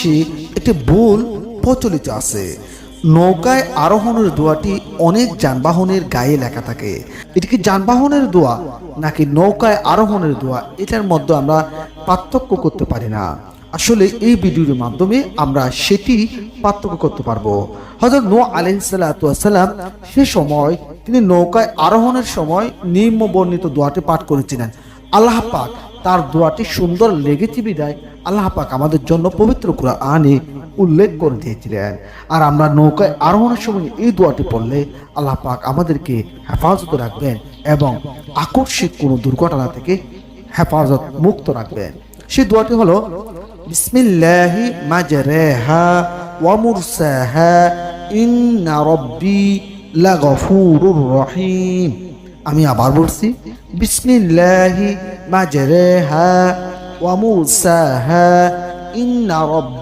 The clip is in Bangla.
বাংলাদেশে একটি ভুল প্রচলিত আছে। নৌকায় আরোহণের দোয়াটি অনেক যানবাহনের গায়ে লেখা থাকে। এটি কি যানবাহনের দোয়া নাকি নৌকায় আরোহণের দোয়া, এটার মধ্যে আমরা পার্থক্য করতে পারি না। আসলে এই ভিডিওর মাধ্যমে আমরা সেটি পার্থক্য করতে পারবো। হযরত নূহ আলাইহিস সালাতু ওয়াস সালাম সে সময় তিনি নৌকায় আরোহণের সময় নিম্ন বর্ণিত দোয়াটি পাঠ করেছিলেন। আল্লাহ পাক তার দোয়াটি সুন্দর লেগেছে বিদায় আল্লাহ পাক আমাদের জন্য পবিত্র কুরআনে উল্লেখ করে দিয়েছিলেন। আর আমরা নৌকায় আরোহণের সময় এই দোয়াটি পড়লে আল্লাহ পাক আমাদেরকে হেফাজত রাখবেন এবং আকস্মিক কোনো দুর্ঘটনা থেকে হেফাজত মুক্ত রাখবেন। সেই দোয়াটি হলো বিসমিল্লাহি মাজরাহা ওয়া মুরসাহা ইন্না রাব্বি লাগফুরুর রহিম। আমি আবার বলছি, বিসমিল্লাহি মাজরাহা ওয়া মুরসাহা ইন্না রাব্বি